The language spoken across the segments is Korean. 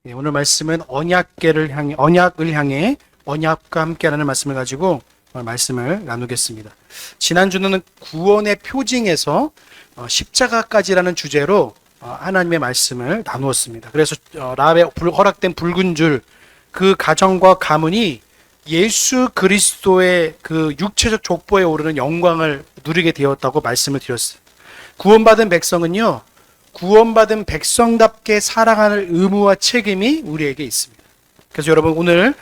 오늘 말씀은 언약을 향해 언약과 함께라는 말씀을 가지고 오늘 말씀을 나누겠습니다. 지난주는 구원의 표징에서 십자가까지라는 주제로 하나님의 말씀을 나누었습니다. 그래서 라합의 허락된 붉은 줄, 그 가정과 가문이 예수 그리스도의 그 육체적 족보에 오르는 영광을 누리게 되었다고 말씀을 드렸어요. 구원받은 백성은요, 구원받은 백성답게 살아가는 의무와 책임이 우리에게 있습니다. 그래서 여러분, 오늘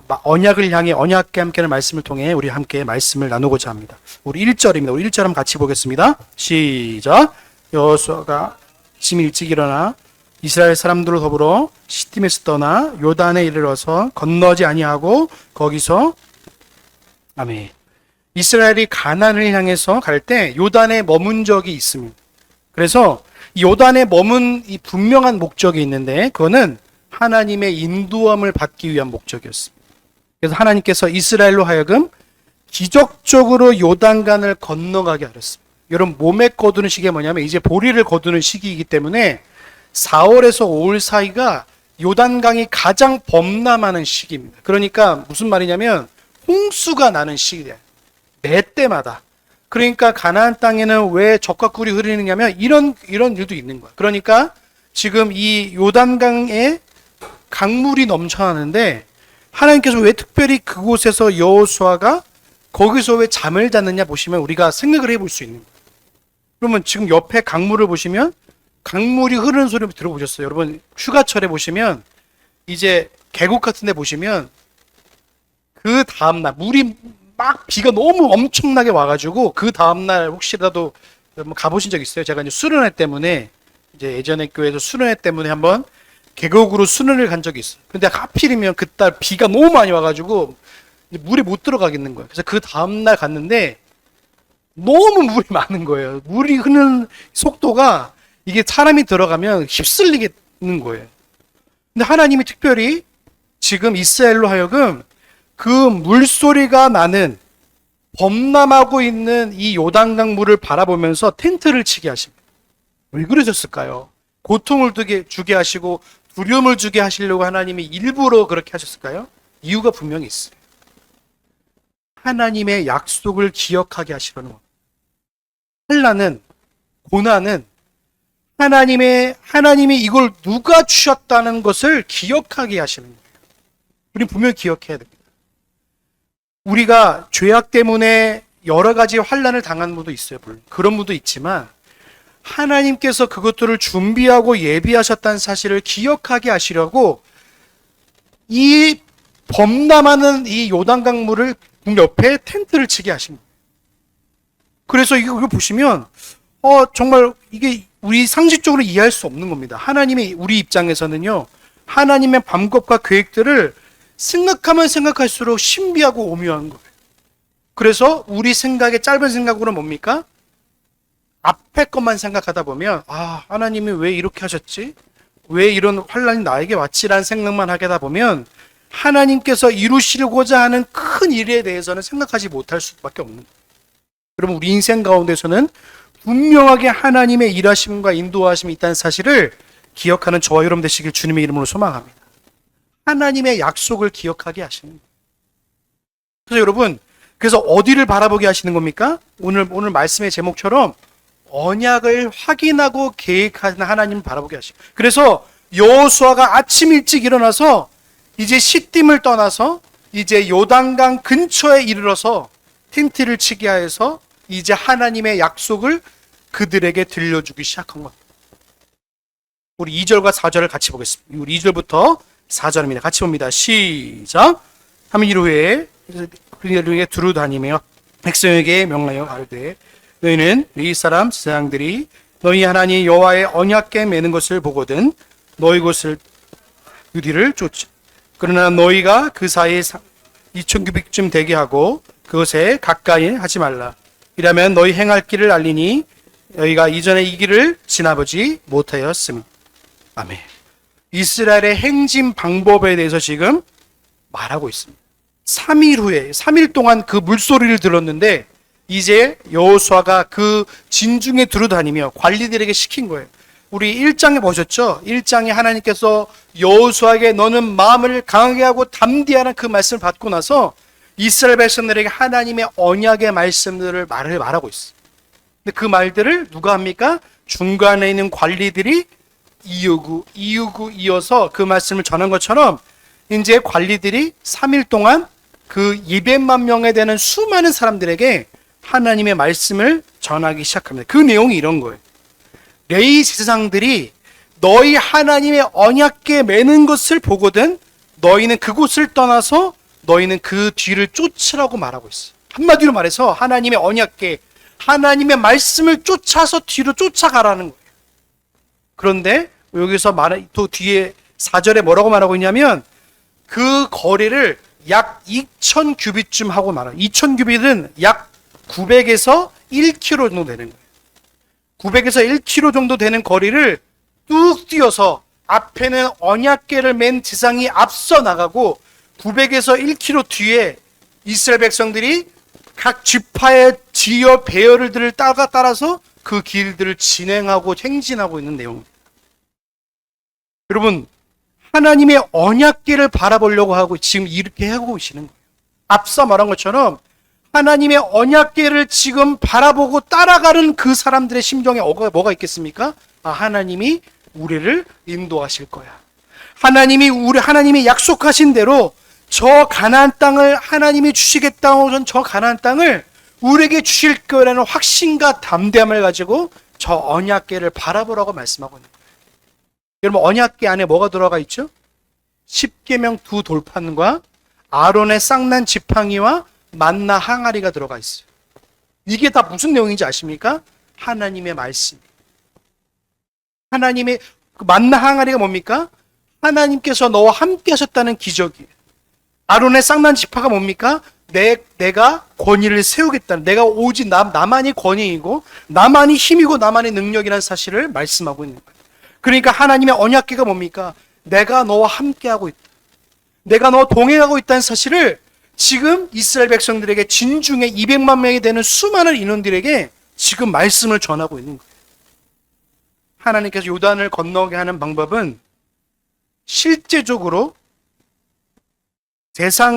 언약을 향해 언약과 함께하는 말씀을 통해 우리 함께 말씀을 나누고자 합니다. 우리 1절입니다. 우리 1절 한번 같이 보겠습니다. 시작. 여호수아가 아침 일찍 일어나 이스라엘 사람들로 더불어 시팀에서 떠나 요단에 이르러서 건너지 아니하고 거기서 아멘. 이스라엘이 가나안을 향해서 갈 때 요단에 머문 적이 있습니다. 그래서 요단에 머문 이 분명한 목적이 있는데, 그거는 하나님의 인도함을 받기 위한 목적이었습니다. 그래서 하나님께서 이스라엘로 하여금 기적적으로 요단강을 건너가게 하셨습니다. 여러분, 몸에 거두는 시기가 뭐냐면 이제 보리를 거두는 시기이기 때문에 4월에서 5월 사이가 요단강이 가장 범람하는 시기입니다. 그러니까 무슨 말이냐면 홍수가 나는 시기예요. 매 때마다. 그러니까 가나안 땅에는 왜 젖과 꿀이 흐르느냐면 이런 일도 있는 거예요. 그러니까 지금 이 요단강에 강물이 넘쳐나는데 하나님께서 왜 특별히 그곳에서 여호수아가 거기서 왜 잠을 잤느냐 보시면 우리가 생각을 해볼 수 있는 거예요. 그러면 지금 옆에 강물을 보시면 강물이 흐르는 소리 들어보셨어요? 여러분, 휴가철에 보시면 이제 계곡 같은 데 보시면 그 다음날 물이 막 비가 너무 엄청나게 와가지고 그 다음날 혹시라도 가보신 적 있어요? 제가 이제 수련회 때문에 이제 예전에 교회에서 수련회 때문에 한번 계곡으로 수련을 간 적이 있어요. 근데 하필이면 그날 비가 너무 많이 와가지고 물에 못 들어가겠는 거예요. 그래서 그 다음날 갔는데 너무 물이 많은 거예요. 물이 흐르는 속도가 이게 사람이 들어가면 휩쓸리겠는 거예요. 근데 하나님이 특별히 지금 이스라엘로 하여금 그 물소리가 나는 범람하고 있는 이 요단강 물을 바라보면서 텐트를 치게 하십니다. 왜 그러셨을까요? 고통을 주게 하시고 두려움을 주게 하시려고 하나님이 일부러 그렇게 하셨을까요? 이유가 분명히 있어요. 하나님의 약속을 기억하게 하시려는 겁니다. 환난은, 고난은 하나님이 이걸 누가 주셨다는 것을 기억하게 하시는 거예요. 우리는 분명히 기억해야 됩니다. 우리가 죄악 때문에 여러 가지 환난을 당하는 분도 있어요. 물론 그런 분도 있지만 하나님께서 그것들을 준비하고 예비하셨다는 사실을 기억하게 하시려고 이 범람하는 이 요단강 물을 옆에 텐트를 치게 하신 거예요. 그래서 이거 보시면 정말 이게 우리 상식적으로 이해할 수 없는 겁니다. 하나님의 우리 입장에서는요, 하나님의 방법과 계획들을 생각하면 생각할수록 신비하고 오묘한 거예요. 그래서 우리 생각의 짧은 생각으로 뭡니까? 앞에 것만 생각하다 보면 하나님이 왜 이렇게 하셨지? 왜 이런 환난이 나에게 왔지라는 생각만 하게 하다 보면 하나님께서 이루시고자 하는 큰 일에 대해서는 생각하지 못할 수밖에 없는 거예요. 여러분, 우리 인생 가운데서는 분명하게 하나님의 일하심과 인도하심이 있다는 사실을 기억하는 저와 여러분 되시길 주님의 이름으로 소망합니다. 하나님의 약속을 기억하게 하시는 거예요. 그래서 여러분, 그래서 어디를 바라보게 하시는 겁니까? 오늘 말씀의 제목처럼 언약을 확인하고 계획하는 하나님을 바라보게 하시고, 그래서 여호수아가 아침 일찍 일어나서 이제 시딤을 떠나서 이제 요단강 근처에 이르러서 텐트를 치게 하여서 이제 하나님의 약속을 그들에게 들려주기 시작한 겁니다. 우리 2절과 4절을 같이 보겠습니다. 우리 2절부터 4절입니다. 같이 봅니다. 시작. 하면 이후에 그들에게 두루 다니며 백성에게 명하여 가르되 너희는 이 사람 제사장들이 너희 하나님 여호와의 언약궤 매는 것을 보거든 너희 곳을 그 뒤를 쫓지. 그러나 너희가 그 사이에 2,900쯤 되게 하고 그것에 가까이 하지 말라. 이라면 너희 행할 길을 알리니 너희가 이전에 이 길을 지나보지 못하였으니. 아멘. 이스라엘의 행진 방법에 대해서 지금 말하고 있습니다. 3일 동안 그 물소리를 들었는데 이제 여호수아가 그 진중에 두루다니며 관리들에게 시킨 거예요. 우리 1장에 보셨죠? 1장에 하나님께서 여호수아에게 너는 마음을 강하게 하고 담대하는 그 말씀을 받고 나서 이스라엘 백성들에게 하나님의 언약의 말씀들을 말하고 있어요. 근데 그 말들을 누가 합니까? 중간에 있는 관리들이 이어서 그 말씀을 전한 것처럼 이제 관리들이 3일 동안 그 200만 명에 되는 수많은 사람들에게 하나님의 말씀을 전하기 시작합니다. 그 내용이 이런 거예요. 레위 제사장들이 너희 하나님의 언약궤 매는 것을 보거든 너희는 그곳을 떠나서 너희는 그 뒤를 쫓으라고 말하고 있어요. 한마디로 말해서 하나님의 언약궤, 하나님의 말씀을 쫓아서 뒤로 쫓아가라는 거예요. 그런데 여기서 또 뒤에 4절에 뭐라고 말하고 있냐면 그 거리를 약 2,000 규빗쯤 하고 말아요. 2,000 규빗은 약 900에서 1km 정도 되는 거예요. 900에서 1km 정도 되는 거리를 뚝 뛰어서 앞에는 언약궤를 맨 제사장이 앞서 나가고 900에서 1km 뒤에 이스라엘 백성들이 각 지파의 지역 배열들을 따라서 그 길들을 진행하고 행진하고 있는 내용입니다. 여러분, 하나님의 언약궤를 바라보려고 하고 지금 이렇게 하고 계시는 거예요. 앞서 말한 것처럼 하나님의 언약궤를 지금 바라보고 따라가는 그 사람들의 심정에 뭐가 있겠습니까? 하나님이 우리를 인도하실 거야. 하나님이 약속하신 대로 저 가나안 땅을 하나님이 주시겠다고 하는 저 가나안 땅을 우리에게 주실 거라는 확신과 담대함을 가지고 저 언약궤를 바라보라고 말씀하고 있는 거예요. 여러분, 언약궤 안에 뭐가 들어가 있죠? 십계명 두 돌판과 아론의 쌍난 지팡이와 만나 항아리가 들어가 있어요. 이게 다 무슨 내용인지 아십니까? 하나님의 말씀. 하나님의 만나 항아리가 뭡니까? 하나님께서 너와 함께 하셨다는 기적이에요. 아론의 쌍난 지파가 뭡니까? 내가 권위를 세우겠다는, 내가 오직 나만이 권위이고 나만이 힘이고 나만의 능력이라는 사실을 말씀하고 있는 거예요. 그러니까 하나님의 언약궤가 뭡니까? 내가 너와 함께하고 있다, 내가 너와 동행하고 있다는 사실을 지금 이스라엘 백성들에게, 진중에 200만 명이 되는 수많은 인원들에게 지금 말씀을 전하고 있는 거예요. 하나님께서 요단을 건너게 하는 방법은 실제적으로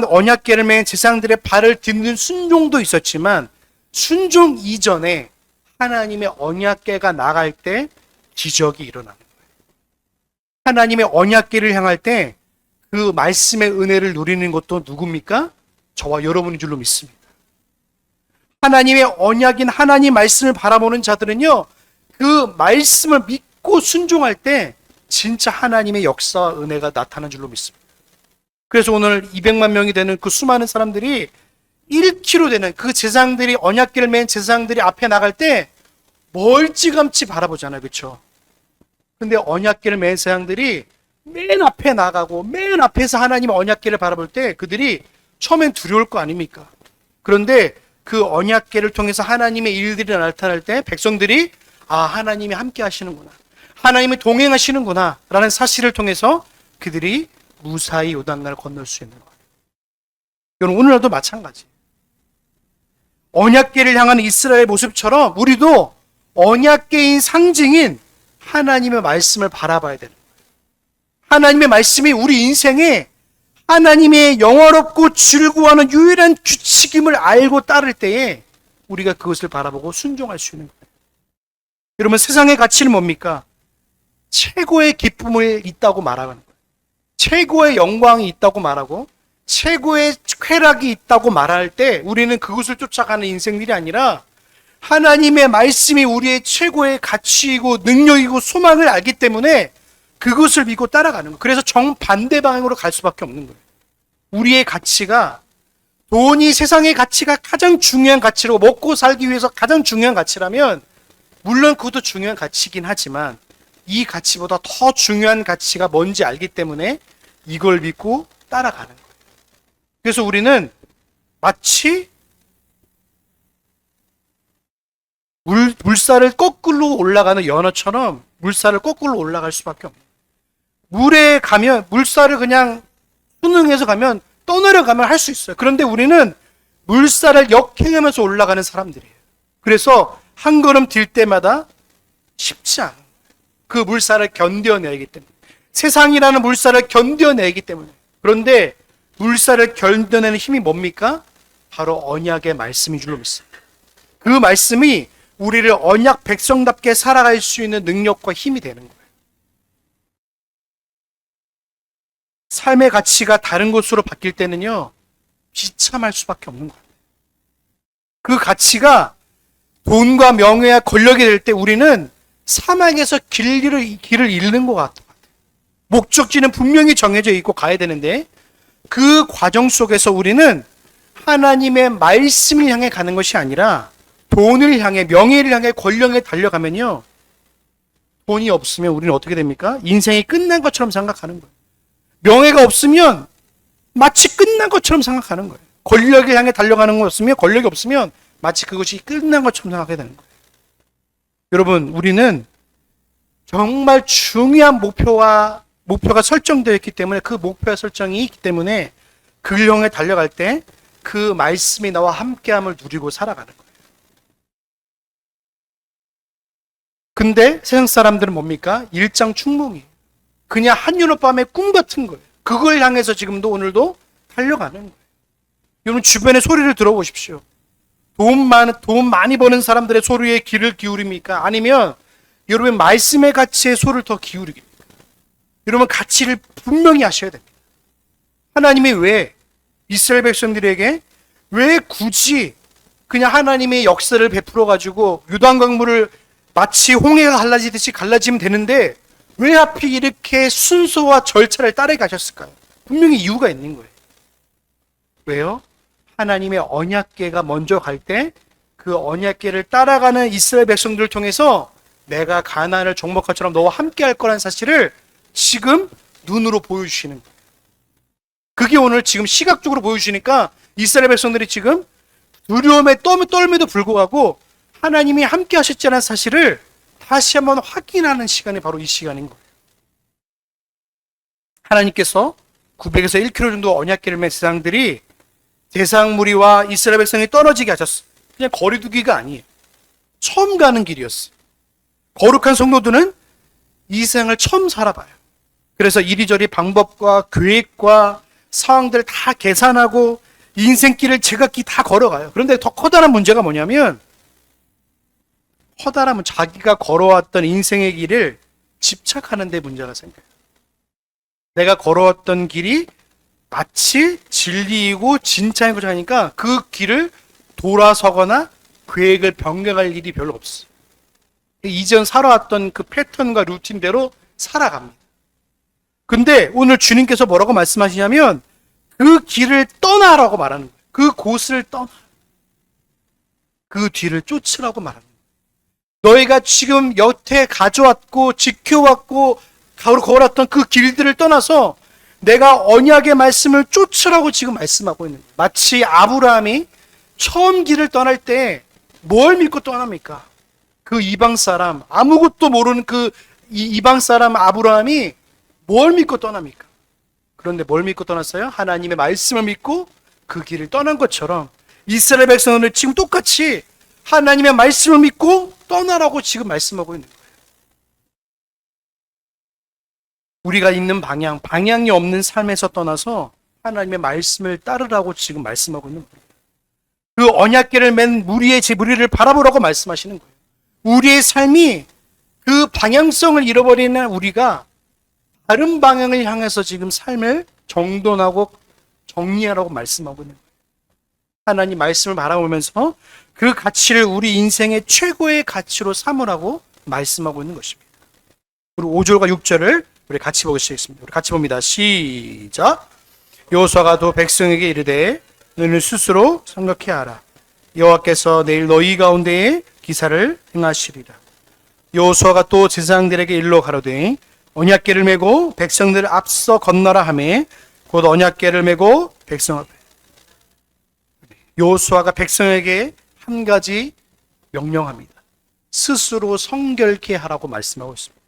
언약궤를 맨 제사장들의 발을 딛는 순종도 있었지만 순종 이전에 하나님의 언약궤가 나갈 때 기적이 일어나는 거예요. 하나님의 언약궤를 향할 때 그 말씀의 은혜를 누리는 것도 누굽니까? 저와 여러분인 줄로 믿습니다. 하나님의 언약인 하나님 말씀을 바라보는 자들은요, 그 말씀을 믿고 순종할 때 진짜 하나님의 역사와 은혜가 나타나는 줄로 믿습니다. 그래서 오늘 200만 명이 되는 그 수많은 사람들이 1km 되는 그 제사장들이, 언약궤를 맨 제사장들이 앞에 나갈 때 멀찌감치 바라보잖아요. 그렇죠? 근데 언약궤를 맨 제사장들이 맨 앞에 나가고 맨 앞에서 하나님의 언약궤를 바라볼 때 그들이 처음엔 두려울 거 아닙니까? 그런데 그 언약궤를 통해서 하나님의 일들이 나타날 때 백성들이 하나님이 함께 하시는구나, 하나님이 동행하시는구나 라는 사실을 통해서 그들이 무사히 요단강을 건널 수 있는 거예요. 여러분, 오늘날도 마찬가지. 언약궤를 향하는 이스라엘의 모습처럼 우리도 언약궤인 상징인 하나님의 말씀을 바라봐야 되는 거예요. 하나님의 말씀이 우리 인생에 하나님의 영화롭고 즐거워하는 유일한 규칙임을 알고 따를 때에 우리가 그것을 바라보고 순종할 수 있는 거예요. 여러분, 세상의 가치는 뭡니까? 최고의 기쁨이 있다고 말하는 거예요. 최고의 영광이 있다고 말하고 최고의 쾌락이 있다고 말할 때 우리는 그것을 쫓아가는 인생들이 아니라 하나님의 말씀이 우리의 최고의 가치이고 능력이고 소망을 알기 때문에 그것을 믿고 따라가는 거예요. 그래서 정반대 방향으로 갈 수밖에 없는 거예요. 우리의 가치가, 돈이 세상의 가치가 가장 중요한 가치로, 먹고 살기 위해서 가장 중요한 가치라면 물론 그것도 중요한 가치이긴 하지만 이 가치보다 더 중요한 가치가 뭔지 알기 때문에 이걸 믿고 따라가는 거예요. 그래서 우리는 마치 물살을 거꾸로 올라가는 연어처럼 물살을 거꾸로 올라갈 수밖에 없는 거예요. 물에 가면 물살을 그냥 순응해서 가면, 떠내려가면 할 수 있어요. 그런데 우리는 물살을 역행하면서 올라가는 사람들이에요. 그래서 한 걸음 딜 때마다 쉽지 않아요. 그 물살을 견뎌내기 때문에. 세상이라는 물살을 견뎌내기 때문에. 그런데 물살을 견뎌내는 힘이 뭡니까? 바로 언약의 말씀인 줄로 믿습니다. 그 말씀이 우리를 언약 백성답게 살아갈 수 있는 능력과 힘이 되는 거예요. 삶의 가치가 다른 곳으로 바뀔 때는요, 비참할 수밖에 없는 거예요. 그 가치가 돈과 명예와 권력이 될 때 우리는 사막에서 길을 잃는 것 같아요. 목적지는 분명히 정해져 있고 가야 되는데 그 과정 속에서 우리는 하나님의 말씀을 향해 가는 것이 아니라 돈을 향해, 명예를 향해, 권력에 달려가면요, 돈이 없으면 우리는 어떻게 됩니까? 인생이 끝난 것처럼 생각하는 거예요. 명예가 없으면 마치 끝난 것처럼 생각하는 거예요. 권력을 향해 달려가는 것 없으면, 권력이 없으면 마치 그것이 끝난 것처럼 생각하게 되는 거예요. 여러분, 우리는 정말 중요한 목표가 설정되어 있기 때문에, 그 목표의 설정이 있기 때문에 그를 향해 달려갈 때 그 말씀이 나와 함께함을 누리고 살아가는 거예요. 근데 세상 사람들은 뭡니까? 일장춘몽이에요. 그냥 한여름밤의 꿈 같은 거예요. 그걸 향해서 지금도 오늘도 달려가는 거예요. 여러분, 주변의 소리를 들어보십시오. 돈 많이 버는 사람들의 소리에 귀를 기울입니까? 아니면 여러분 말씀의 가치의 소리를 더 기울이겠습니까? 여러분, 가치를 분명히 하셔야 됩니다. 하나님이 왜 이스라엘 백성들에게 왜 굳이 그냥 하나님의 역사를 베풀어 가지고 요단강물을 마치 홍해가 갈라지듯이 갈라지면 되는데 왜 하필 이렇게 순서와 절차를 따르게 가셨을까요? 분명히 이유가 있는 거예요. 왜요? 하나님의 언약궤가 먼저 갈 때 그 언약궤를 따라가는 이스라엘 백성들을 통해서 내가 가나안을 정복할처럼 너와 함께 할 거라는 사실을 지금 눈으로 보여주시는 거예요. 그게 오늘 지금 시각적으로 보여주시니까 이스라엘 백성들이 지금 두려움에 떨면도 불구하고 하나님이 함께 하셨다는 사실을 다시 한번 확인하는 시간이 바로 이 시간인 거예요. 하나님께서 900에서 1km 정도 언약궤를 맨 세상들이 대상 무리와 이스라엘 백성이 떨어지게 하셨어요. 그냥 거리두기가 아니에요. 처음 가는 길이었어요. 거룩한 성도들은 이 세상을 처음 살아봐요. 그래서 이리저리 방법과 계획과 상황들을 다 계산하고 인생길을 제각기 다 걸어가요. 그런데 더 커다란 문제가 뭐냐면 자기가 걸어왔던 인생의 길을 집착하는 데 문제가 생겨요. 내가 걸어왔던 길이 마치 진리이고 진짜인 것 하니까 그 길을 돌아서거나 계획을 변경할 일이 별로 없어요. 이전 살아왔던 그 패턴과 루틴대로 살아갑니다. 근데 오늘 주님께서 뭐라고 말씀하시냐면 그 길을 떠나라고 말하는 거예요. 그 곳을 떠나. 그 뒤를 쫓으라고 말하는 거예요. 너희가 지금 여태 가져왔고 지켜왔고 걸어왔던 그 길들을 떠나서 내가 언약의 말씀을 쫓으라고 지금 말씀하고 있는 거예요. 마치 아브라함이 처음 길을 떠날 때 뭘 믿고 떠납니까? 그 이방 사람, 아무것도 모르는 그 이방 사람 아브라함이 뭘 믿고 떠납니까? 그런데 뭘 믿고 떠났어요? 하나님의 말씀을 믿고 그 길을 떠난 것처럼 이스라엘 백성은 지금 똑같이 하나님의 말씀을 믿고 떠나라고 지금 말씀하고 있는 거예요. 우리가 있는 방향이 없는 삶에서 떠나서 하나님의 말씀을 따르라고 지금 말씀하고 있는 거예요. 그 언약궤를 맨 무리를 바라보라고 말씀하시는 거예요. 우리의 삶이 그 방향성을 잃어버리는 우리가 다른 방향을 향해서 지금 삶을 정돈하고 정리하라고 말씀하고 있는 거예요. 하나님 말씀을 바라보면서 그 가치를 우리 인생의 최고의 가치로 삼으라고 말씀하고 있는 것입니다. 그리고 5절과 6절을 우리 같이 보시겠습니다. 우리 같이 봅니다. 시작. 여호수아가 또 백성에게 이르되 너는 스스로 생각해 하라. 여호와께서 내일 너희 가운데에 기사를 행하시리라. 여호수아가 또 제사장들에게 일러 가로되 언약궤를 메고 백성들을 앞서 건너라 하매 곧 언약궤를 메고 백성 앞에. 여호수아가 백성에게 한 가지 명령합니다. 스스로 성결케 하라고 말씀하고 있습니다.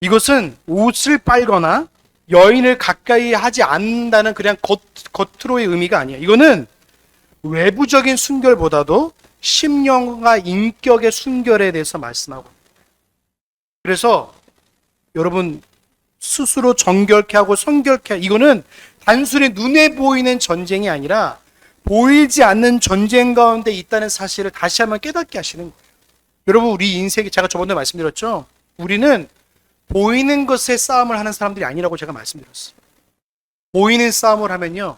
이것은 옷을 빨거나 여인을 가까이 하지 않는다는 그냥 겉으로의 의미가 아니에요. 이거는 외부적인 순결보다도 심령과 인격의 순결에 대해서 말씀하고 그래서 여러분 스스로 정결케 하고 성결케 이거는 단순히 눈에 보이는 전쟁이 아니라 보이지 않는 전쟁 가운데 있다는 사실을 다시 한번 깨닫게 하시는 거예요. 여러분 우리 인생이 제가 저번에 말씀드렸죠. 우리는 보이는 것에 싸움을 하는 사람들이 아니라고 제가 말씀드렸어요. 보이는 싸움을 하면요.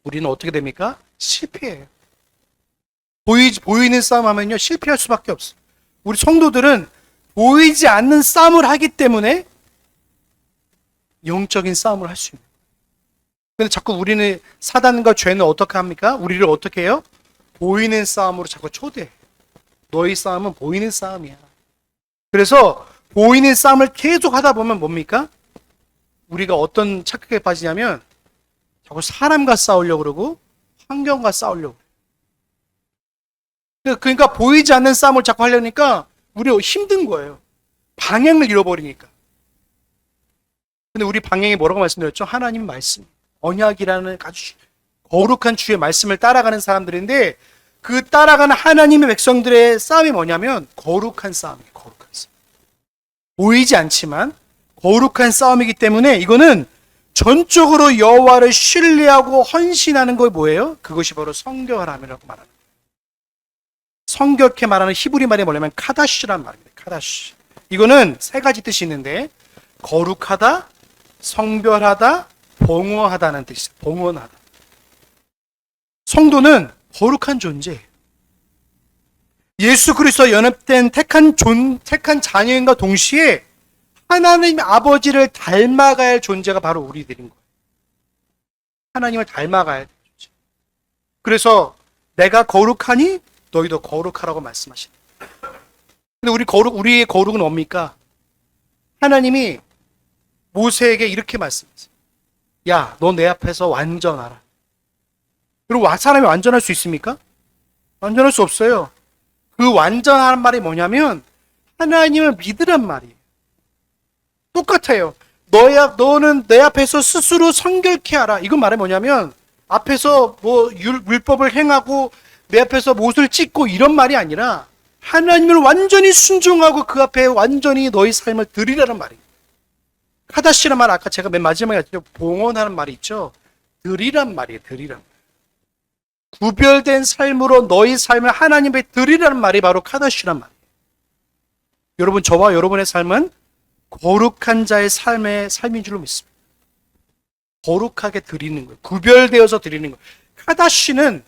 우리는 어떻게 됩니까? 실패해요. 보이는 싸움 하면요. 실패할 수밖에 없어요. 우리 성도들은 보이지 않는 싸움을 하기 때문에 영적인 싸움을 할 수 있는. 근데 자꾸 우리는 사단과 죄는 어떻게 합니까? 우리를 어떻게 해요? 보이는 싸움으로 자꾸 초대해. 너희 싸움은 보이는 싸움이야. 그래서 보이는 싸움을 계속 하다 보면 뭡니까? 우리가 어떤 착각에 빠지냐면 자꾸 사람과 싸우려고 그러고 환경과 싸우려고. 그러니까 보이지 않는 싸움을 자꾸 하려니까 우리가 힘든 거예요. 방향을 잃어버리니까. 근데 우리 방향이 뭐라고 말씀드렸죠? 하나님 말씀. 언약이라는 아주 거룩한 주의 말씀을 따라가는 사람들인데 그 따라가는 하나님의 백성들의 싸움이 뭐냐면 거룩한 싸움이에요. 거룩한 싸움. 보이지 않지만 거룩한 싸움이기 때문에 이거는 전적으로 여호와를 신뢰하고 헌신하는 거 뭐예요? 그것이 바로 성결함이라고 말하는 거예요. 성결케 말하는 히브리 말이 뭐냐면 카다시란 말입니다. 카다시. 이거는 세 가지 뜻이 있는데 거룩하다, 성별하다, 봉헌하다는 뜻이에요. 봉헌하다. 성도는 거룩한 존재예요. 예수 그리스도와 연합된 택한 자녀인과 동시에 하나님 아버지를 닮아가야 할 존재가 바로 우리들인 거예요. 하나님을 닮아가야 할 존재. 그래서 내가 거룩하니 너희도 거룩하라고 말씀하시는 거예요. 근데 우리의 거룩은 뭡니까? 하나님이 모세에게 이렇게 말씀하세요. 야, 너 내 앞에서 완전하라. 그리고 사람이 완전할 수 있습니까? 완전할 수 없어요. 그 완전한 말이 뭐냐면 하나님을 믿으란 말이에요. 똑같아요. 너는 내 앞에서 스스로 성결케 하라. 이건 말이 뭐냐면 앞에서 율법을 행하고 내 앞에서 못을 찢고 이런 말이 아니라 하나님을 완전히 순종하고 그 앞에 완전히 너희 삶을 드리라는 말이에요. 카다시란 말 아까 제가 맨 마지막에 했죠. 봉헌하는 말이 있죠. 드리란 말이에요. 드리란 말. 구별된 삶으로 너희 삶을 하나님께 드리라는 말이 바로 카다시란 말이에요. 여러분 저와 여러분의 삶은 거룩한 자의 삶인 줄로 믿습니다. 거룩하게 드리는 거예요. 구별되어서 드리는 거예요. 카다시는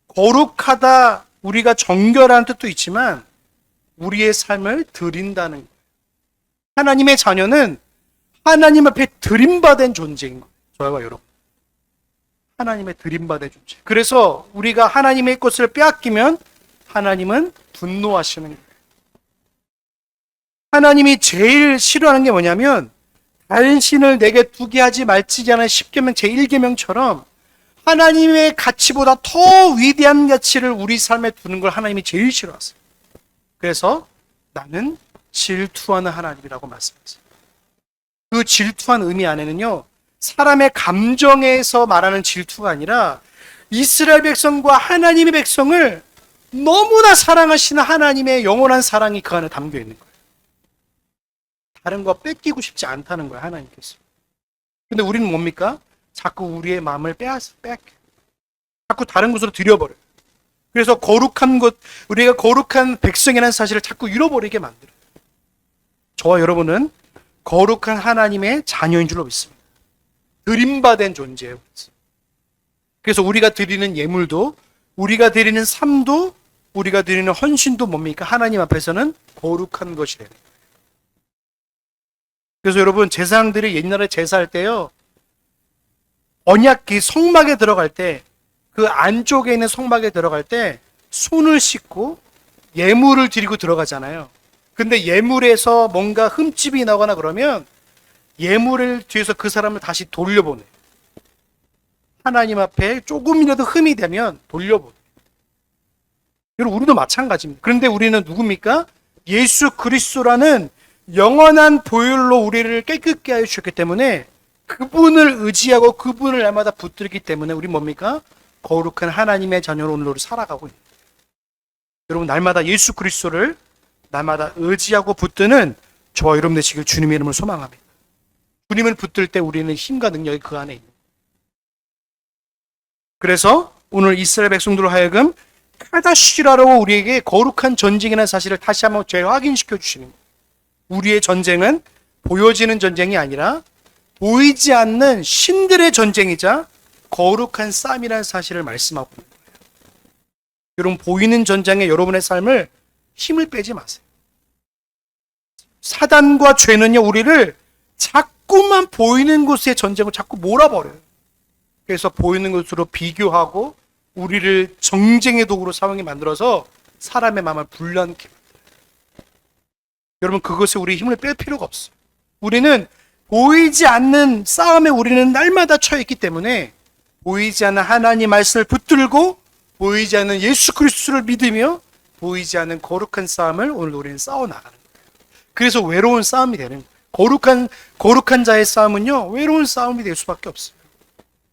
거룩하다, 우리가 정결한 뜻도 있지만 우리의 삶을 드린다는 거예요. 하나님의 자녀는 하나님 앞에 드림받은 존재인 거예요. 저와 여러분. 하나님의 드림받은 존재. 그래서 우리가 하나님의 것을 빼앗기면 하나님은 분노하시는 거예요. 하나님이 제일 싫어하는 게 뭐냐면 당신을 내게 두게 하지 말지지 않은 10계명 제1계명처럼 하나님의 가치보다 더 위대한 가치를 우리 삶에 두는 걸 하나님이 제일 싫어하세요. 그래서 나는 질투하는 하나님이라고 말씀하세요. 그 질투한 의미 안에는요, 사람의 감정에서 말하는 질투가 아니라 이스라엘 백성과 하나님의 백성을 너무나 사랑하시는 하나님의 영원한 사랑이 그 안에 담겨 있는 거예요. 다른 거 뺏기고 싶지 않다는 거예요, 하나님께서. 근데 우리는 뭡니까? 자꾸 우리의 마음을 뺏겨. 자꾸 다른 곳으로 들여버려요. 그래서 거룩한 것, 우리가 거룩한 백성이라는 사실을 자꾸 잃어버리게 만들어요. 저와 여러분은 거룩한 하나님의 자녀인 줄로 믿습니다. 드림받은 존재예요. 그래서 우리가 드리는 예물도, 우리가 드리는 삶도, 우리가 드리는 헌신도 뭡니까? 하나님 앞에서는 거룩한 것이래요. 그래서 여러분 제사장들이 옛날에 제사할 때요, 언약궤 성막에 들어갈 때, 그 안쪽에 있는 성막에 들어갈 때 손을 씻고 예물을 드리고 들어가잖아요. 근데 예물에서 뭔가 흠집이 나거나 그러면 예물을 뒤에서 그 사람을 다시 돌려보내. 하나님 앞에 조금이라도 흠이 되면 돌려보내. 여러분 우리도 마찬가지입니다. 그런데 우리는 누굽니까? 예수 그리스도라는 영원한 보혈로 우리를 깨끗게 하여 주셨기 때문에 그분을 의지하고 그분을 날마다 붙들기 때문에 우리 뭡니까? 거룩한 하나님의 자녀로 오늘로 살아가고 있는 거예요. 여러분 날마다 예수 그리스도를 날마다 의지하고 붙드는 저와 여러분 되시길 주님의 이름을 소망합니다. 주님을 붙들 때 우리는 힘과 능력이 그 안에 있는. 그래서 오늘 이스라엘 백성들로 하여금 카다시라고 우리에게 거룩한 전쟁이라는 사실을 다시 한번 재확인시켜 주시는 거예요. 우리의 전쟁은 보여지는 전쟁이 아니라 보이지 않는 신들의 전쟁이자 거룩한 싸움이라는 사실을 말씀하고 있는 거예요. 여러분, 보이는 전쟁에 여러분의 삶을 힘을 빼지 마세요. 사단과 죄는요, 우리를 자꾸만 보이는 곳의 전쟁을 자꾸 몰아버려요. 그래서 보이는 것으로 비교하고 우리를 정쟁의 도구로 사용해 만들어서 사람의 마음을 불안케 만들어요. 여러분, 그것에 우리 힘을 뺄 필요가 없어요. 우리는 보이지 않는 싸움에 우리는 날마다 처해 있기 때문에 보이지 않는 하나님 말씀을 붙들고 보이지 않는 예수 그리스도를 믿으며 보이지 않는 거룩한 싸움을 오늘 우리는 싸워 나가는 거예요. 그래서 외로운 싸움이 되는 거예요. 거룩한 자의 싸움은요, 외로운 싸움이 될 수밖에 없어요.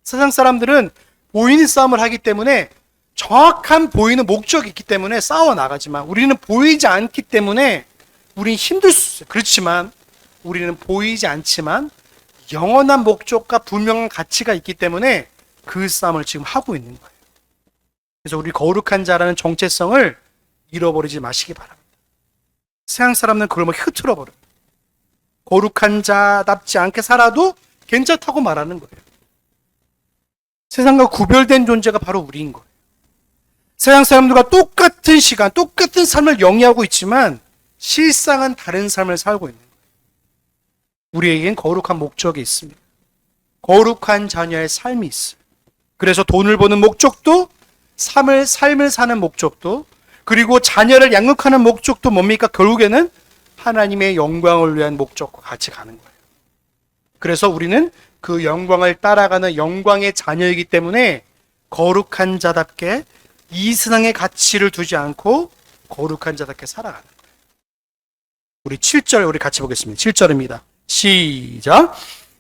세상 사람들은 보이는 싸움을 하기 때문에 정확한 보이는 목적이 있기 때문에 싸워 나가지만 우리는 보이지 않기 때문에 우리는 힘들 수 있어요. 그렇지만 우리는 보이지 않지만 영원한 목적과 분명한 가치가 있기 때문에 그 싸움을 지금 하고 있는 거예요. 그래서 우리 거룩한 자라는 정체성을 잃어버리지 마시기 바랍니다. 세상 사람들은 그걸 막 흐트러버려요. 거룩한 자답지 않게 살아도 괜찮다고 말하는 거예요. 세상과 구별된 존재가 바로 우리인 거예요. 세상 사람들과 똑같은 시간, 똑같은 삶을 영위하고 있지만 실상은 다른 삶을 살고 있는 거예요. 우리에겐 거룩한 목적이 있습니다. 거룩한 자녀의 삶이 있어요. 그래서 돈을 버는 목적도, 삶을 사는 목적도, 그리고 자녀를 양육하는 목적도 뭡니까? 결국에는 하나님의 영광을 위한 목적과 같이 가는 거예요. 그래서 우리는 그 영광을 따라가는 영광의 자녀이기 때문에 거룩한 자답게 이 세상의 가치를 두지 않고 거룩한 자답게 살아가는 거예요. 우리 7절 우리 같이 보겠습니다. 7절입니다. 시작.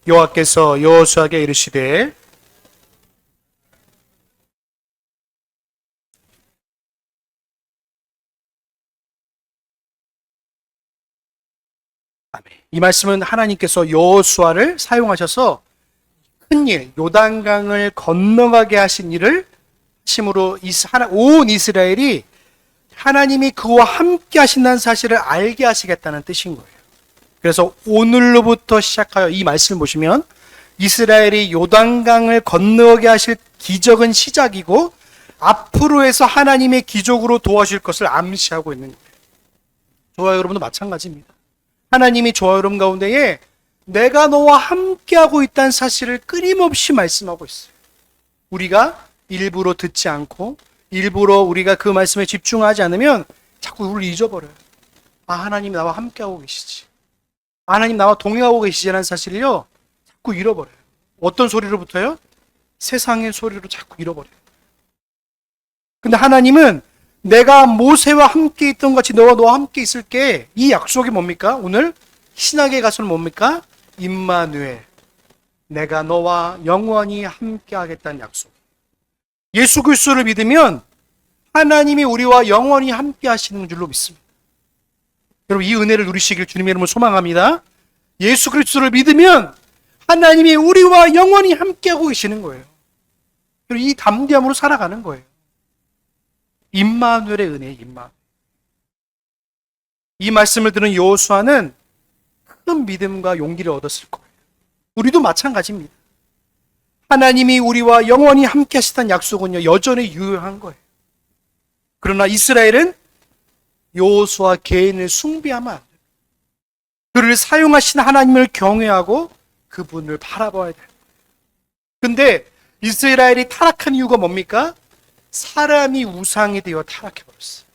여호와께서 여호수아에게 이르시되 이 말씀은 하나님께서 여호수아를 사용하셔서 큰 일, 요단강을 건너가게 하신 일을 하심으로 온 이스라엘이 하나님이 그와 함께 하신다는 사실을 알게 하시겠다는 뜻인 거예요. 그래서 오늘로부터 시작하여 이 말씀을 보시면 이스라엘이 요단강을 건너게 하실 기적은 시작이고 앞으로 해서 하나님의 기적으로 도와줄 것을 암시하고 있는 거예요. 저와 여러분도 마찬가지입니다. 하나님이 저와 여러분 가운데에 내가 너와 함께하고 있다는 사실을 끊임없이 말씀하고 있어요. 우리가 일부러 듣지 않고 일부러 우리가 그 말씀에 집중하지 않으면 자꾸 우리를 잊어버려요. 아, 하나님 나와 함께하고 계시지. 하나님 나와 동행하고 계시지라는 사실을요, 자꾸 잃어버려요. 어떤 소리로부터요? 세상의 소리로 자꾸 잃어버려요. 근데 하나님은 내가 모세와 함께 있던 같이 너와 함께 있을게. 이 약속이 뭡니까? 오늘 신약에 가서는 뭡니까? 임마누엘, 내가 너와 영원히 함께 하겠다는 약속. 예수 그리스도를 믿으면 하나님이 우리와 영원히 함께 하시는 줄로 믿습니다. 여러분, 이 은혜를 누리시길 주님의 이름으로 소망합니다. 예수 그리스도를 믿으면 하나님이 우리와 영원히 함께하고 계시는 거예요. 그리고 이 담대함으로 살아가는 거예요. 임마누엘의 은혜, 임마누엘. 이 말씀을 들은 여호수아는 큰 믿음과 용기를 얻었을 거예요. 우리도 마찬가지입니다. 하나님이 우리와 영원히 함께 하시다는 약속은요, 여전히 유효한 거예요. 그러나 이스라엘은 여호수아 개인을 숭배하면 안 돼요. 그를 사용하신 하나님을 경외하고 그분을 바라봐야 돼요. 근데 이스라엘이 타락한 이유가 뭡니까? 사람이 우상이 되어 타락해버렸어요.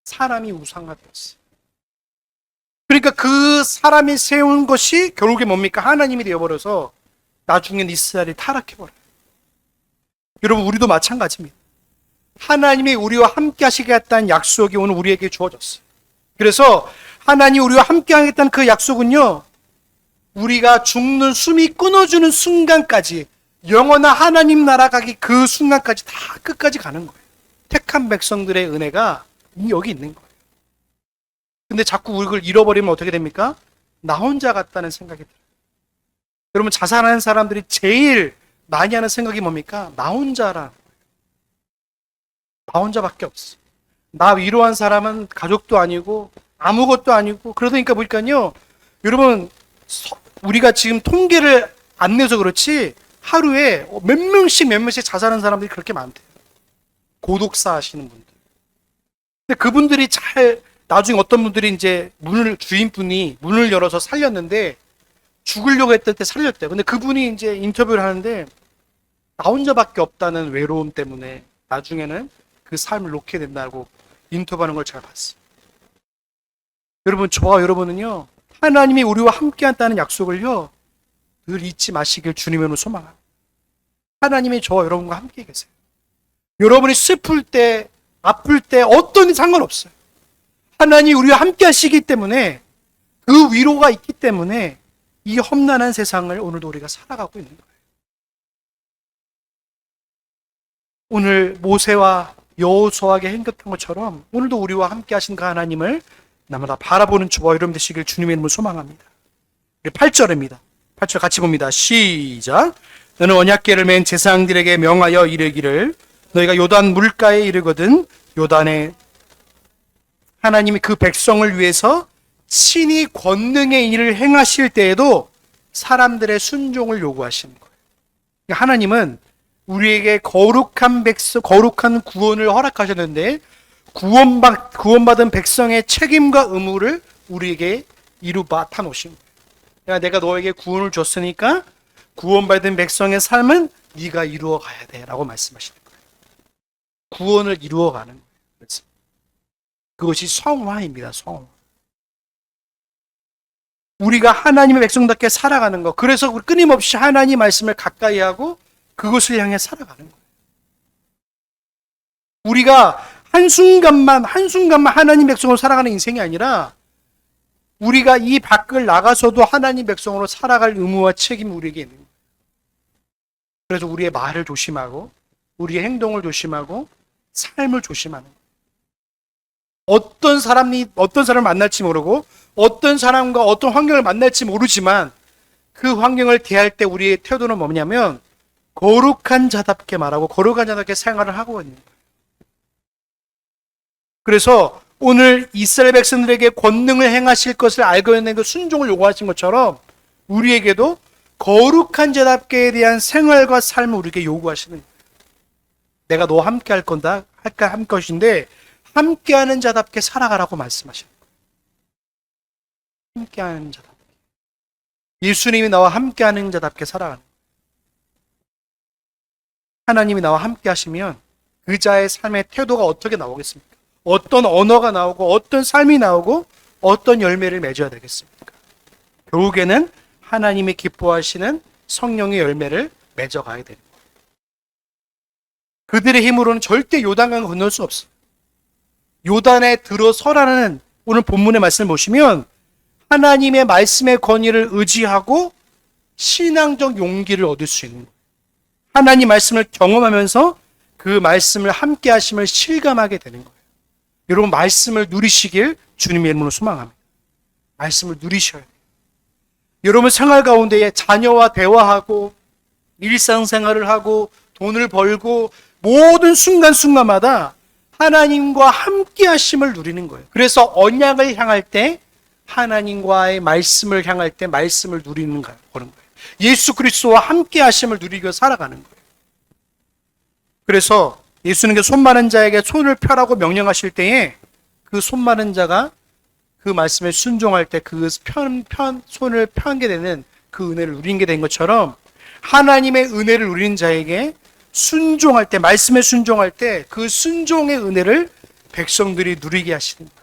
사람이 우상화되었어요. 그러니까 그 사람이 세운 것이 결국에 뭡니까? 하나님이 되어버려서 나중엔 이스라엘이 타락해버려요. 여러분, 우리도 마찬가지입니다. 하나님이 우리와 함께 하시겠다는 약속이 오늘 우리에게 주어졌어요. 그래서 하나님이 우리와 함께 하겠다는 그 약속은요, 우리가 죽는 숨이 끊어주는 순간까지, 영원한 하나님 나라 가기 그 순간까지 다 끝까지 가는 거예요. 택한 백성들의 은혜가 여기 있는 거예요. 근데 자꾸 이걸 잃어버리면 어떻게 됩니까? 나 혼자 같다는 생각이 들어요. 여러분, 자살하는 사람들이 제일 많이 하는 생각이 뭡니까? 나 혼자라. 나 혼자밖에 없어. 나 위로한 사람은 가족도 아니고 아무것도 아니고. 그러니까 보니까요, 여러분, 우리가 지금 통계를 안 내서 그렇지 하루에 몇 명씩 자살하는 사람들이 그렇게 많대요. 고독사 하시는 분들. 근데 그분들이 나중에 어떤 분들이 이제 주인분이 문을 열어서 살렸는데, 죽으려고 했을 때 살렸대요. 근데 그분이 이제 인터뷰를 하는데, 나 혼자밖에 없다는 외로움 때문에 나중에는 그 삶을 놓게 된다고 인터뷰하는 걸 제가 봤어요. 여러분, 저와 여러분은요, 하나님이 우리와 함께 한다는 약속을요, 늘 잊지 마시길 주님으로 소망합니다. 하나님이 저와 여러분과 함께 계세요. 여러분이 슬플 때, 아플 때 어떤 상관없어요. 하나님이 우리와 함께 하시기 때문에, 그 위로가 있기 때문에 이 험난한 세상을 오늘도 우리가 살아가고 있는 거예요. 오늘 모세와 여호수아에게 행했던 것처럼 오늘도 우리와 함께 하신 그 하나님을 날마다 바라보는 저와 여러분 되시길 주님의 이름으로 소망합니다. 8절입니다. 8절 같이 봅니다. 시작. 너는 언약궤를 맨 제사장들에게 명하여 이르기를 너희가 요단 물가에 이르거든 요단에 하나님이 그 백성을 위해서 친히 권능의 일을 행하실 때에도 사람들의 순종을 요구하시는 거예요. 하나님은 우리에게 거룩한 구원을 허락하셨는데 구원받은 백성의 책임과 의무를 우리에게 맡아 놓으신 거예요. 내가 너에게 구원을 줬으니까 구원받은 백성의 삶은 네가 이루어 가야 돼 라고 말씀하시는 거예요. 구원을 이루어 가는 거예요. 그것이 성화입니다. 성화. 우리가 하나님의 백성답게 살아가는 것. 그래서 우리 끊임없이 하나님 말씀을 가까이 하고 그것을 향해 살아가는 거예요. 우리가 한순간만 하나님 백성으로 살아가는 인생이 아니라 우리가 이 밖을 나가서도 하나님 백성으로 살아갈 의무와 책임이 우리에게 있는 거예요. 그래서 우리의 말을 조심하고 우리의 행동을 조심하고 삶을 조심하는 거예요. 어떤 사람을 만날지 모르고 어떤 사람과 어떤 환경을 만날지 모르지만 그 환경을 대할 때 우리의 태도는 뭐냐면 거룩한 자답게 말하고 거룩한 자답게 생활을 하고 있는 거예요. 그래서 오늘 이스라엘 백성들에게 권능을 행하실 것을 알고 있는 그 순종을 요구하신 것처럼 우리에게도 거룩한 자답게에 대한 생활과 삶을 우리에게 요구하시는 거예요. 내가 너와 함께 할 것인데 함께하는 자답게 살아가라고 말씀하시는 거예요. 함께하는 자답게. 예수님이 나와 함께하는 자답게 살아가는 거예요. 하나님이 나와 함께 하시면 그 자의 삶의 태도가 어떻게 나오겠습니까? 어떤 언어가 나오고 어떤 삶이 나오고 어떤 열매를 맺어야 되겠습니까? 결국에는 하나님이 기뻐하시는 성령의 열매를 맺어가야 되는 거예요. 그들의 힘으로는 절대 요단강을 건널 수 없어요. 요단에 들어서라는 오늘 본문의 말씀을 보시면 하나님의 말씀의 권위를 의지하고 신앙적 용기를 얻을 수 있는 거예요. 하나님 말씀을 경험하면서 그 말씀을 함께 하심을 실감하게 되는 거예요. 여러분 말씀을 누리시길 주님의 이름으로 소망합니다. 말씀을 누리셔야 돼요. 여러분 생활 가운데 자녀와 대화하고 일상생활을 하고 돈을 벌고 모든 순간순간마다 하나님과 함께 하심을 누리는 거예요. 그래서 언약을 향할 때 하나님과의 말씀을 향할 때 말씀을 누리는 거예요. 예수 그리스도와 함께 하심을 누리고 살아가는 거예요. 그래서 예수님께서 손 마른 자에게 손을 펴라고 명령하실 때에 그 손 마른 자가 그 말씀에 순종할 때 그 손을 펴게 되는 그 은혜를 누리게 된 것처럼 하나님의 은혜를 누리는 자에게 순종할 때, 말씀에 순종할 때 그 순종의 은혜를 백성들이 누리게 하시는 거예요.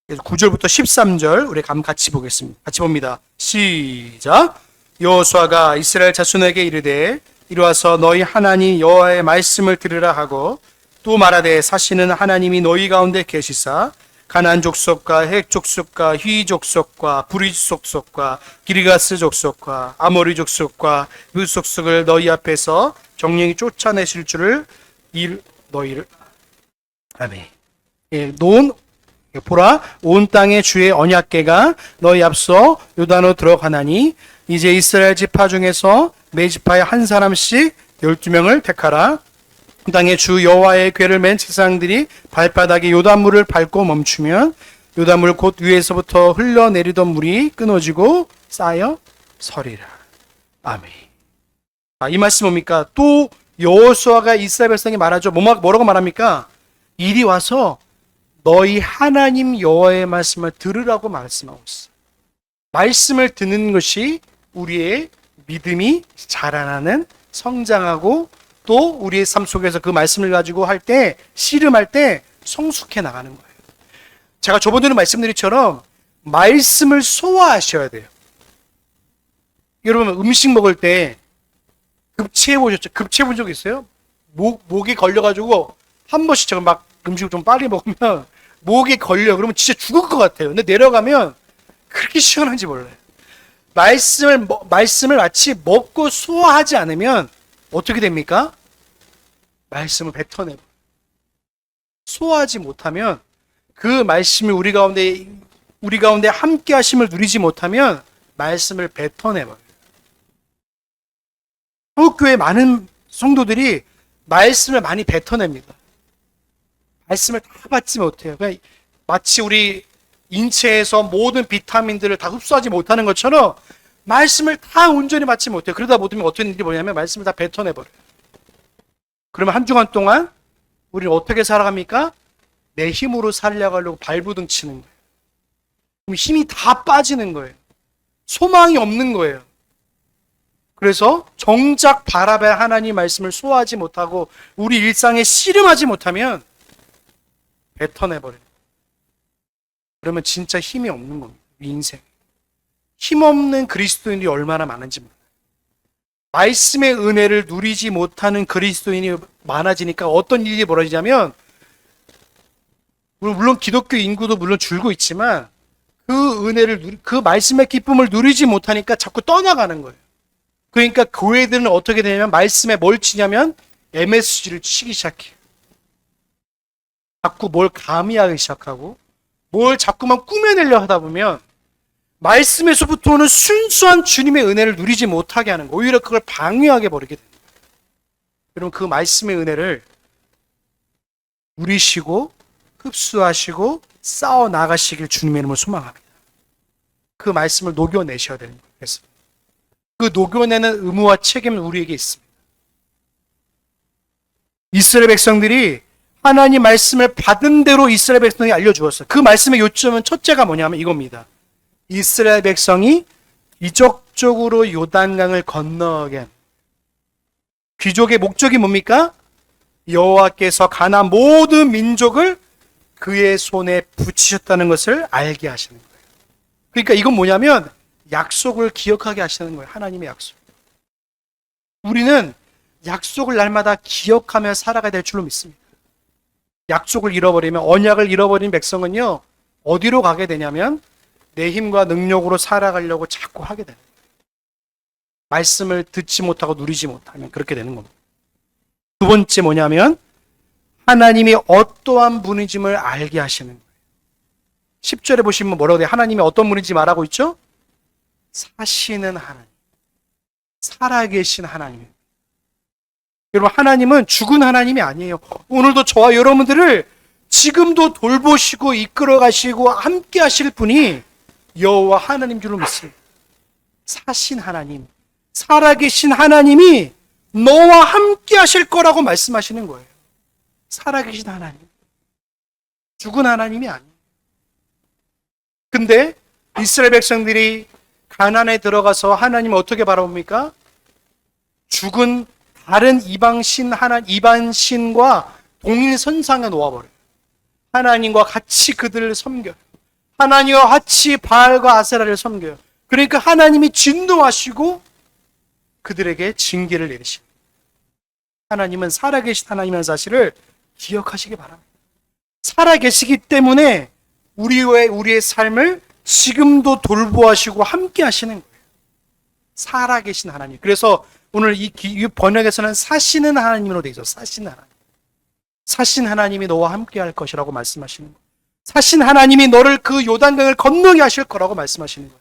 그래서 9절부터 13절 우리 같이 보겠습니다. 같이 봅니다. 시작. 여호수아가 이스라엘 자손에게 이르되 이리와서 너희 하나님 여호와의 말씀을 들으라 하고 또 말하되 사시는 하나님이 너희 가운데 계시사 가나안 족속과 헷 족속과 휘 족속과 브리스 족속과 기르가스 족속과 아모리 족속과 그 족속을 너희 앞에서 정령이 쫓아내실 줄을 너희를 아멘. 놓은 보라, 온 땅에 주의 언약궤가 너희 앞서 요단으로 들어가나니 이제 이스라엘 지파 중에서 매 지파에 한 사람씩 12명을 택하라. 그 땅에 주 여호와의 궤를 맨 제사장들이 발바닥에 요단물을 밟고 멈추면 요단물 곧 위에서부터 흘러내리던 물이 끊어지고 쌓여 서리라. 아멘. 이 말씀 뭡니까? 또 여호수아가 이스라엘 백성에게 말하죠. 뭐라고 말합니까? 이리 와서 너희 하나님 여호와의 말씀을 들으라고 말씀하고 있어요. 말씀을 듣는 것이 우리의 믿음이 자라나는, 성장하고 또 우리의 삶 속에서 그 말씀을 가지고 할 때, 씨름할 때 성숙해 나가는 거예요. 제가 저번에도 말씀드린처럼 말씀을 소화하셔야 돼요. 여러분 음식 먹을 때 급체해 보셨죠? 급체해 본 적 있어요? 목이 걸려가지고 한 번씩 제가 막 음식을 좀 빨리 먹으면 목이 걸려. 그러면 진짜 죽을 것 같아요. 근데 내려가면 그렇게 시원한지 몰라요. 말씀을 마치 먹고 소화하지 않으면 어떻게 됩니까? 말씀을 뱉어내고 소화하지 못하면 그 말씀이 우리 가운데 함께 하심을 누리지 못하면 말씀을 뱉어내버려요. 한국교회 많은 성도들이 말씀을 많이 뱉어냅니다. 말씀을 다 받지 못해요. 그냥 마치 우리 인체에서 모든 비타민들을 다 흡수하지 못하는 것처럼 말씀을 다 온전히 받지 못해요. 그러다 보면 어떤 일이 뭐냐면 말씀을 다 뱉어내버려요. 그러면 한 주간 동안 우리는 어떻게 살아갑니까? 내 힘으로 살려가려고 발부둥 치는 거예요. 그럼 힘이 다 빠지는 거예요. 소망이 없는 거예요. 그래서 정작 바라봐야 하나님 말씀을 소화하지 못하고 우리 일상에 씨름하지 못하면 뱉어내버려요. 그러면 진짜 힘이 없는 겁니다. 인생. 힘없는 그리스도인이 얼마나 많은지 몰라요. 말씀의 은혜를 누리지 못하는 그리스도인이 많아지니까 어떤 일이 벌어지냐면, 물론 기독교 인구도 물론 줄고 있지만 그 은혜를 그 말씀의 기쁨을 누리지 못하니까 자꾸 떠나가는 거예요. 그러니까 교회들은 어떻게 되냐면 말씀에 뭘 치냐면 MSG를 치기 시작해요. 자꾸 뭘 가미하기 시작하고 뭘 자꾸만 꾸며내려 하다 보면 말씀에서부터 오는 순수한 주님의 은혜를 누리지 못하게 하는 거예요. 오히려 그걸 방해하게 버리게 됩니다. 여러분 그 말씀의 은혜를 누리시고 흡수하시고 쌓아 나가시길 주님의 이름으로 소망합니다. 그 말씀을 녹여내셔야 되는 거예요. 그래서 그 녹여내는 의무와 책임은 우리에게 있습니다. 이스라엘 백성들이 하나님 말씀을 받은 대로 이스라엘 백성이 알려주었어요. 그 말씀의 요점은 첫째가 뭐냐면 이겁니다. 이스라엘 백성이 기적적으로 요단강을 건너게 한 귀족의 목적이 뭡니까? 여호와께서 가나안 모든 민족을 그의 손에 붙이셨다는 것을 알게 하시는 거예요. 그러니까 이건 뭐냐면 약속을 기억하게 하시는 거예요. 하나님의 약속. 우리는 약속을 날마다 기억하며 살아가야 될 줄로 믿습니다. 약속을 잃어버리면, 언약을 잃어버린 백성은요 어디로 가게 되냐면 내 힘과 능력으로 살아가려고 자꾸 하게 되는 거예요. 말씀을 듣지 못하고 누리지 못하면 그렇게 되는 겁니다. 두 번째 뭐냐면 하나님이 어떠한 분이심을 알게 하시는 거예요. 10절에 보시면 뭐라고 돼요? 하나님이 어떤 분인지 말하고 있죠? 사시는 하나님, 살아계신 하나님. 여러분 하나님은 죽은 하나님이 아니에요. 오늘도 저와 여러분들을 지금도 돌보시고 이끌어 가시고 함께 하실 분이 여호와 하나님 줄로 믿습니다. 사신 하나님, 살아계신 하나님이 너와 함께 하실 거라고 말씀하시는 거예요. 살아계신 하나님, 죽은 하나님이 아니에요. 근데 이스라엘 백성들이 가나안에 들어가서 하나님을 어떻게 바라봅니까? 죽은 다른 이방 신과 동일선상에 놓아버려요. 하나님과 같이 그들을 섬겨요. 하나님과 같이 바알과 아세라를 섬겨요. 그러니까 하나님이 진노하시고 그들에게 징계를 내리십니다. 하나님은 살아계신 하나님이라는 사실을 기억하시기 바랍니다. 살아계시기 때문에 우리의 삶을 지금도 돌보하시고 함께 하시는 거예요. 살아계신 하나님. 그래서 오늘 이 번역에서는 사시는 하나님으로 되어 있어요. 사시는 하나님. 사신 하나님이 너와 함께 할 것이라고 말씀하시는 거예요. 사신 하나님이 너를 그 요단강을 건너게 하실 거라고 말씀하시는 거예요.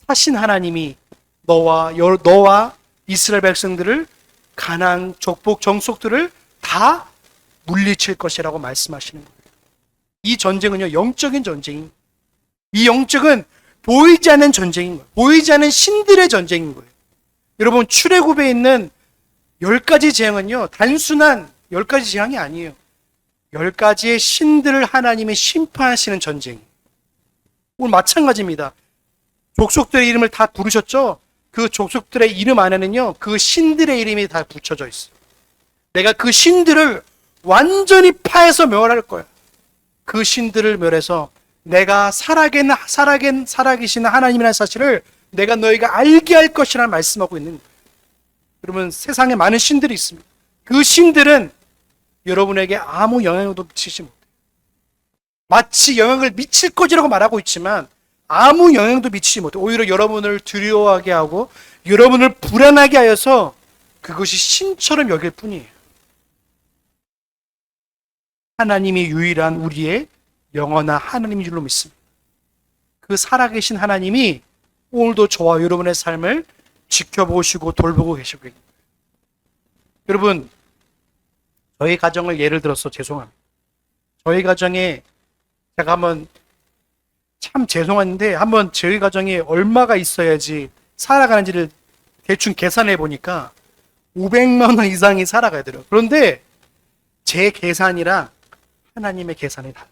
사신 하나님이 너와 이스라엘 백성들을 가나안 족복 정속들을 다 물리칠 것이라고 말씀하시는 거예요. 이 전쟁은요, 영적인 전쟁인 거예요. 이 영적은 보이지 않는 전쟁인 거예요. 보이지 않는 신들의 전쟁인 거예요. 여러분, 출애굽에 있는 10가지 재앙은요, 단순한 10가지 재앙이 아니에요. 10가지의 신들을 하나님이 심판하시는 전쟁. 오늘 마찬가지입니다. 족속들의 이름을 다 부르셨죠? 그 족속들의 이름 안에는요, 그 신들의 이름이 다 붙여져 있어요. 내가 그 신들을 완전히 파해서 멸할 거야. 그 신들을 멸해서 내가 살아계신 하나님이라는 사실을 내가 너희가 알게 할 것이라는 말씀하고 있는 거예요. 여러분, 세상에 많은 신들이 있습니다. 그 신들은 여러분에게 아무 영향도 미치지 못해요. 마치 영향을 미칠 것이라고 말하고 있지만 아무 영향도 미치지 못해요. 오히려 여러분을 두려워하게 하고 여러분을 불안하게 하여서 그것이 신처럼 여길 뿐이에요. 하나님이 유일한 우리의 영원한 하나님인 줄로 믿습니다. 그 살아계신 하나님이 오늘도 저와 여러분의 삶을 지켜보시고 돌보고 계시고 있습니다. 여러분, 저희 가정을 예를 들어서 죄송합니다. 저희 가정에 제가 한번 참 죄송한데 한번 저희 가정에 얼마가 있어야지 살아가는지를 대충 계산해 보니까 500만 원 이상이 살아가야 돼요. 그런데 제 계산이랑 하나님의 계산이 달라요.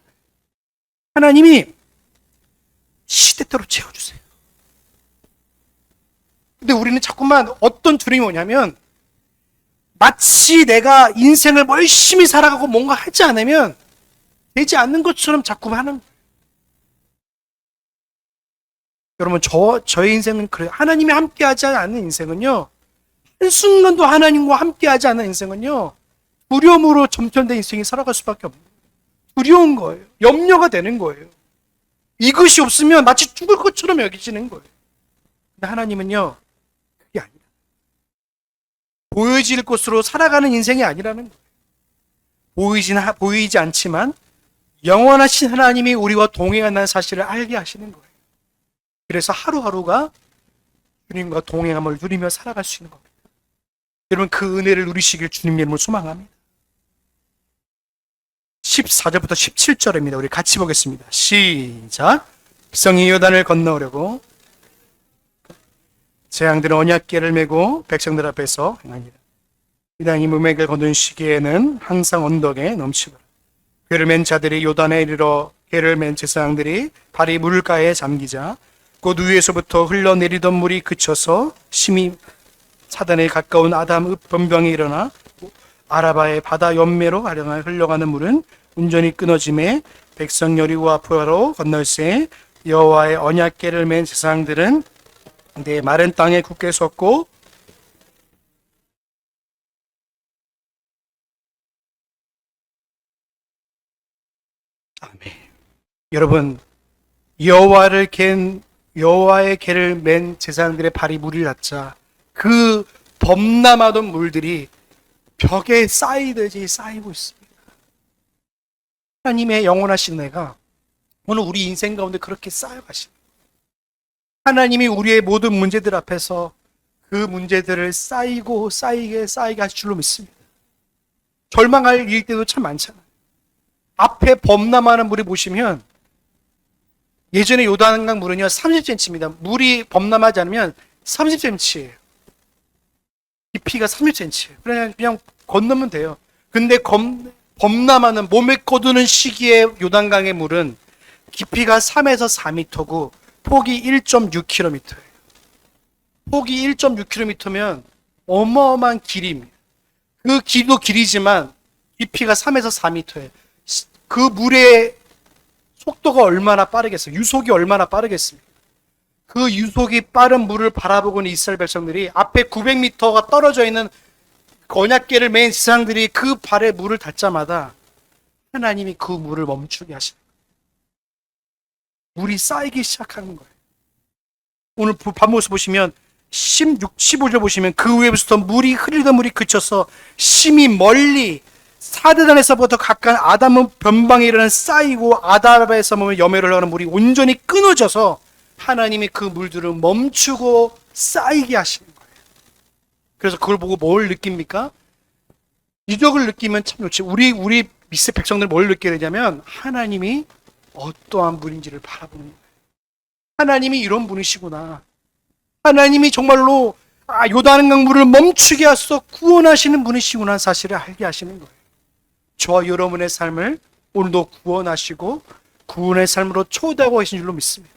하나님이 시대대로 채워주세요. 근데 우리는 자꾸만 어떤 두려움이 오냐면 마치 내가 인생을 열심히 살아가고 뭔가 하지 않으면 되지 않는 것처럼 자꾸만 하는 거예요. 여러분, 저의 인생은 그래요. 하나님이 함께하지 않는 인생은요, 한순간도 하나님과 함께하지 않는 인생은요, 두려움으로 점철된 인생이 살아갈 수밖에 없는 거예요. 두려운 거예요. 염려가 되는 거예요. 이것이 없으면 마치 죽을 것처럼 여기지는 거예요. 근데 하나님은요, 그게 아니라 보여질 것으로 살아가는 인생이 아니라는 거예요. 보이지 않지만 영원하신 하나님이 우리와 동행한다는 사실을 알게 하시는 거예요. 그래서 하루하루가 주님과 동행함을 누리며 살아갈 수 있는 겁니다. 여러분, 그 은혜를 누리시길 주님 이름으로 소망합니다. 14절부터 17절입니다. 우리 같이 보겠습니다. 시작. 백성이 요단을 건너오려고 재앙들은 언약궤를 메고 백성들 앞에서 행합니다. 이당이 무맥을 거둔 시기에는 항상 언덕에 넘치더라. 궤를 맨 자들이 요단에 이르러 궤를 맨 제사장들이 발이 물가에 잠기자 곧 위에서부터 흘러내리던 물이 그쳐서 심히 사단에 가까운 아담 변병이 일어나 아라바의 바다 연매로 흘러가는 물은 온전히 끊어짐에 백성 여리고 앞으로 건널새 여호와의 언약궤를 맨 제사장들은 내 마른 땅에 굳게 섰고 아멘. 여러분, 여호와의 궤를 맨 제사장들의 발이 물이 닿자 그 범람하던 물들이 벽에 쌓이듯이 쌓이고 있습니다. 하나님의 영원하신 은혜가 오늘 우리 인생 가운데 그렇게 쌓여가십니다. 하나님이 우리의 모든 문제들 앞에서 그 문제들을 쌓이게 하실 줄로 믿습니다. 절망할 일 때도 참 많잖아요. 앞에 범람하는 물이 보시면 예전에 요단강 물은요 30cm입니다. 물이 범람하지 않으면 30cm예요. 깊이가 30cm예요. 그냥 건너면 돼요. 근데 범람하는 몸에 거두는 시기에 요단강의 물은 깊이가 3에서 4m고 폭이 1.6km예요. 폭이 1.6km면 어마어마한 길이입니다. 그 길도 길이지만 깊이가 3에서 4m예요. 그 물의 속도가 얼마나 빠르겠어요? 유속이 얼마나 빠르겠습니까? 그 유속이 빠른 물을 바라보고 있는 이스라엘 백성들이 앞에 900m가 떨어져 있는 언약궤를 맨 제사장들이 그 발에 물을 닿자마자 하나님이 그 물을 멈추게 하시는 거예요. 물이 쌓이기 시작하는 거예요. 오늘 반모습 보시면 16, 15절 보시면 그 위에부터 흘리던 물이 그쳐서 심히 멀리 사대단에서부터 각각 아담은 변방에 이르는 쌓이고 아담에서 보면 염해를 하는 물이 온전히 끊어져서 하나님이 그 물들을 멈추고 쌓이게 하시는 거예요. 그래서 그걸 보고 뭘 느낍니까? 기적을 느끼면 참 좋지. 우리 미스 백성들 뭘 느끼게 되냐면 하나님이 어떠한 분인지를 바라보는 거예요. 하나님이 이런 분이시구나. 하나님이 정말로 요단 강물을 멈추게 하셔서 구원하시는 분이시구나 사실을 알게 하시는 거예요. 저와 여러분의 삶을 오늘도 구원하시고 구원의 삶으로 초대하고 계신 줄로 믿습니다.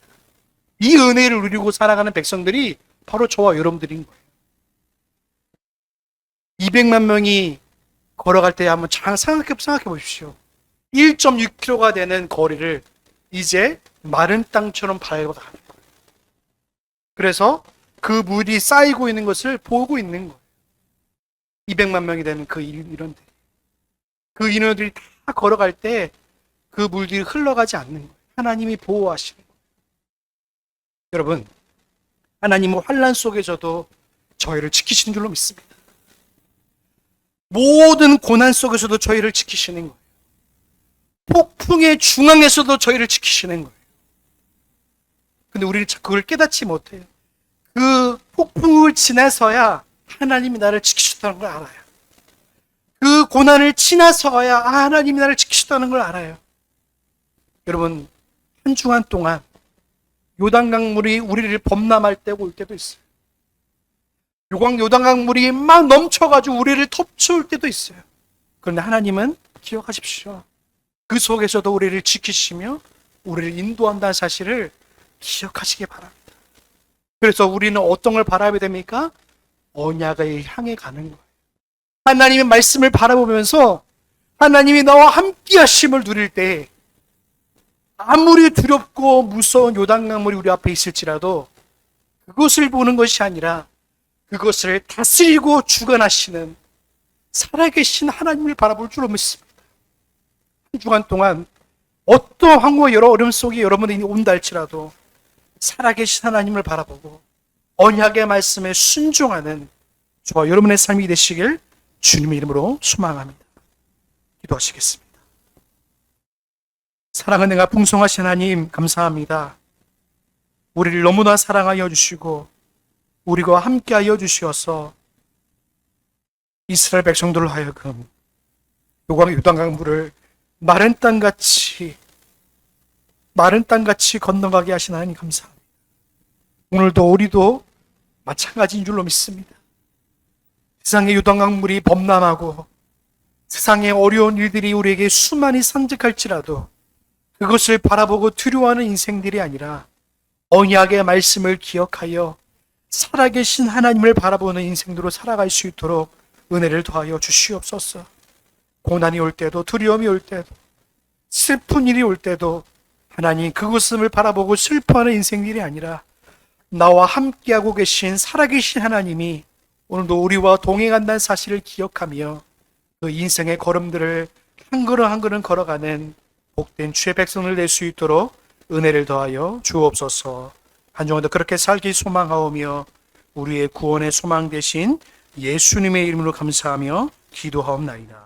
이 은혜를 누리고 살아가는 백성들이 바로 저와 여러분들인 거예요. 200만 명이 걸어갈 때 한번 생각해 보십시오. 1.6km가 되는 거리를 이제 마른 땅처럼 밟아가는 거예요. 그래서 그 물이 쌓이고 있는 것을 보고 있는 거예요. 200만 명이 되는 그 인원들이. 그 인원들이 다 걸어갈 때 그 물들이 흘러가지 않는 거예요. 하나님이 보호하시는 거예요. 여러분, 하나님은 환난 속에서도 저희를 지키시는 줄로 믿습니다. 모든 고난 속에서도 저희를 지키시는 거예요. 폭풍의 중앙에서도 저희를 지키시는 거예요. 근데 우리는 그걸 깨닫지 못해요. 그 폭풍을 지나서야 하나님이 나를 지키셨다는 걸 알아요. 그 고난을 지나서야 하나님이 나를 지키셨다는 걸 알아요. 여러분, 한 주간 동안 요단강물이 우리를 범람할 때고 올 때도 있어요. 요단강물이 막 넘쳐가지고 우리를 덮쳐올 때도 있어요. 그런데 하나님은 기억하십시오. 그 속에서도 우리를 지키시며 우리를 인도한다는 사실을 기억하시기 바랍니다. 그래서 우리는 어떤 걸 바라봐야 됩니까? 언약을 향해 가는 거예요. 하나님의 말씀을 바라보면서 하나님이 나와 함께 하심을 누릴 때 아무리 두렵고 무서운 요단강물이 우리 앞에 있을지라도 그것을 보는 것이 아니라 그것을 다스리고 주관하시는 살아계신 하나님을 바라볼 줄로 믿습니다. 한 주간 동안 어떤 황무와 여러 어려움 속에 여러분이 온다 할지라도 살아계신 하나님을 바라보고 언약의 말씀에 순종하는 저와 여러분의 삶이 되시길 주님의 이름으로 소망합니다. 기도하시겠습니다. 사랑은 내가 풍성하신 하나님 감사합니다. 우리를 너무나 사랑하여 주시고 우리와 함께하여 주시어서 이스라엘 백성들로 하여금 요단강물을 마른 땅같이 건너가게 하신 하나님 감사합니다. 오늘도 우리도 마찬가지인 줄로 믿습니다. 세상의 요단강물이 범람하고 세상의 어려운 일들이 우리에게 수많이 산적할지라도 그것을 바라보고 두려워하는 인생들이 아니라 언약의 말씀을 기억하여 살아계신 하나님을 바라보는 인생으로 살아갈 수 있도록 은혜를 더하여 주시옵소서. 고난이 올 때도 두려움이 올 때도 슬픈 일이 올 때도 하나님 그것을 바라보고 슬퍼하는 인생들이 아니라 나와 함께하고 계신 살아계신 하나님이 오늘도 우리와 동행한다는 사실을 기억하며 그 인생의 걸음들을 한 걸음 한 걸음 걸어가는 복된 주의 백성을 될 수 있도록 은혜를 더하여 주옵소서. 한 주간도 그렇게 살기 소망하오며 우리의 구원의 소망 되신 예수님의 이름으로 감사하며 기도하옵나이다.